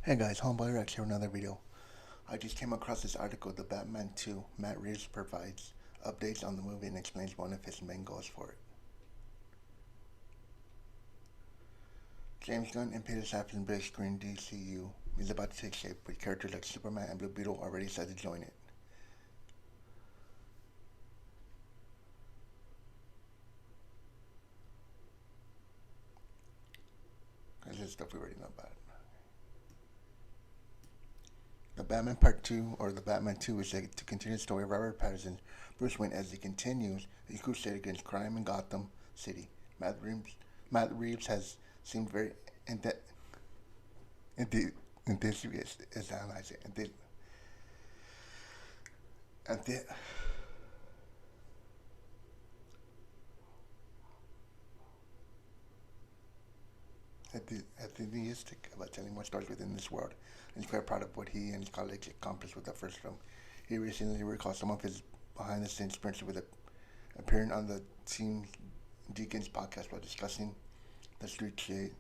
Hey guys, Homeboy Rex here with another video. I just came across this article, The Batman 2, Matt Reeves provides updates on the movie and explains one of his main goals for it. James Gunn and Peter Safran's big screen DCU is about to take shape with characters like Superman and Blue Beetle already set to join it. This is stuff we already know about. The Batman Part 2, or The Batman 2, is to continue the story of Robert Pattinson's Bruce Wayne as he continues his crusade against crime in Gotham City. Matt Reeves has seemed very enthusiastic, as I say, enthusiastic about telling more stories within this world, and he's quite proud of what he and his colleagues accomplished with the first film. He recently recalled some of his behind-the-scenes experiences with appearing on the Team Deacons podcast while discussing the street shade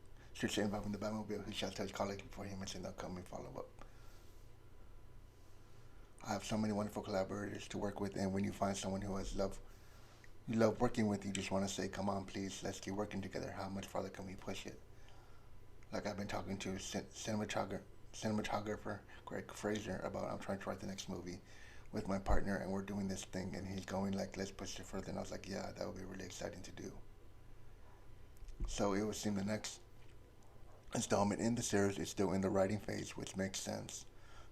involving the Batmobile. He shouts to his colleagues before he mentioned the upcoming follow-up. I have so many wonderful collaborators to work with, and when you find someone who you love working with, you just want to say, "Come on, please, let's keep working together. How much farther can we push it?" Like I've been talking to cinematographer Greg Fraser about I'm trying to write the next movie with my partner, and we're doing this thing, and he's going like, "Let's push it further." And I was like, "Yeah, that would be really exciting to do." So it would seem the next installment in the series is still in the writing phase, which makes sense.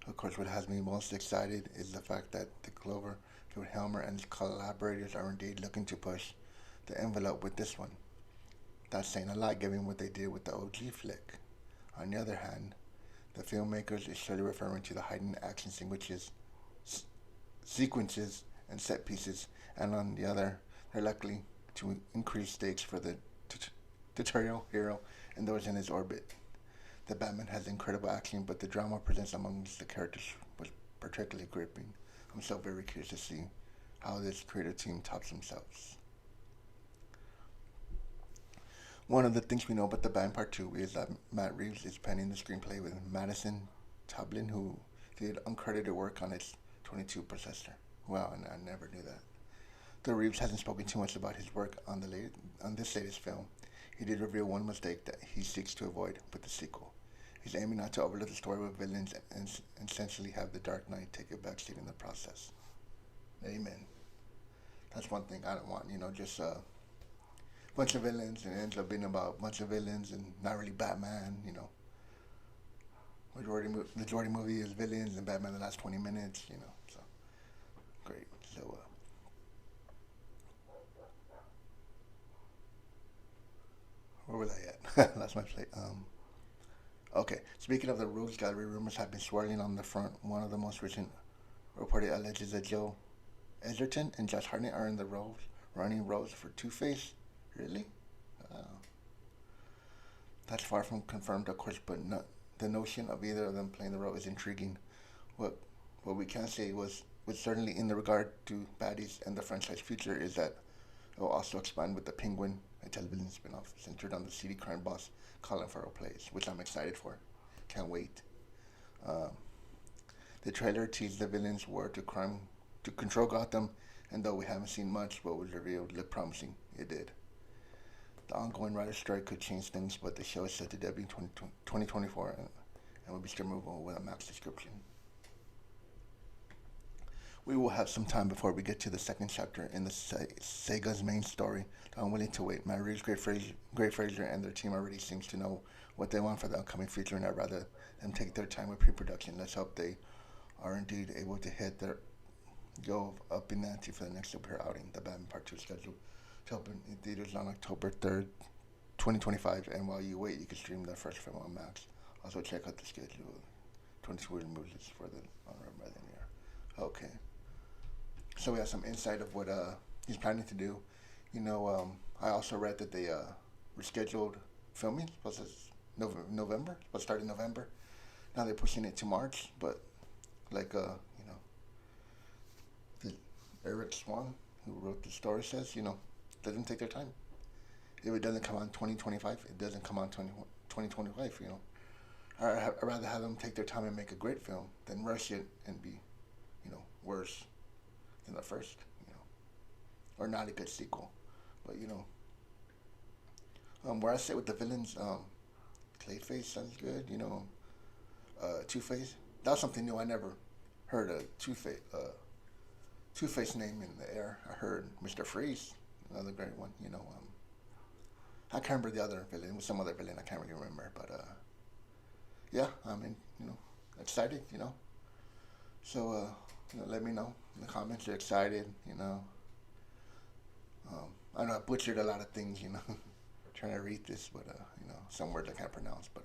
Of course, what has me most excited is the fact that the Cloverfield Helmer and his collaborators are indeed looking to push the envelope with this one. That's saying a lot given what they did with the OG flick. On the other hand, the filmmakers is surely referring to the heightened action sequences and set pieces, and on the other, they're likely to increase stakes for the tutorial hero and those in his orbit. The Batman has incredible action, but the drama presents amongst the characters was particularly gripping. I'm so very curious to see how this creative team tops themselves. One of the things we know about the Batman Part 2 is that Matt Reeves is penning the screenplay with Madison Toblin, who did uncredited work on its 22 processor. Wow, and I never knew that. Though Reeves hasn't spoken too much about his work on on this latest film, he did reveal one mistake that he seeks to avoid with the sequel. He's aiming not to overlook the story with villains and essentially have the Dark Knight take a backseat in the process. Amen. That's one thing I don't want, just a bunch of villains and it ends up being about a bunch of villains and not really Batman, Majority movie is villains and Batman the last 20 minutes, so great. So, where was I at? That's my plate. Okay, speaking of the Rogues Gallery, rumors have been swirling on the front. One of the most recent reported alleges that Joe Edgerton and Josh Hartnett are in the running roles for Two-Face. Really? Uh, that's far from confirmed, of course, but the notion of either of them playing the role is intriguing. What what we can say was certainly in the regard to baddies and the franchise future is that it will also expand with the Penguin, a television spin-off centered on the seedy crime boss Colin Farrell plays, which I'm excited for. Can't wait. Um, the trailer teased the villains were to control Gotham, and though we haven't seen much, what was revealed looked promising. It did. The ongoing writer strike could change things, but the show is set to debut in 2024 and will be streamable with a max subscription. We will have some time before we get to the second chapter in the Sega's main story. I'm willing to wait. Matt Reeves, Great Fraser, and their team already seems to know what they want for the upcoming feature, and I'd rather them take their time with pre-production. Let's hope they are indeed able to hit their go up in ante for the next superhero outing. The Batman Part 2 is scheduled to open in theaters on October 3rd, 2025, and while you wait, you can stream the first film on Max. Also, check out the schedule. 22 movies for the honor by the year. Okay. So we have some insight of what he's planning to do. I also read that they rescheduled filming. Supposed to November. Supposed to start in November. Now they're pushing it to March. But like the Eric Swan, who wrote the story, says let them take their time. If it doesn't come out in 2025, it doesn't come out in 2025. I'd rather have them take their time and make a great film than rush it and be, worse than the first, or not a good sequel. But where I sit with the villains, Clayface sounds good. Two Face. That was something new. I never heard a Two Face name in the air. I heard Mr. Freeze, another great one. I can't remember the other villain. It was some other villain. I can't really remember. But yeah, I mean, excited. So let me know in the comments. You're excited. I know I butchered a lot of things. Trying to read this, but some words I can't pronounce. But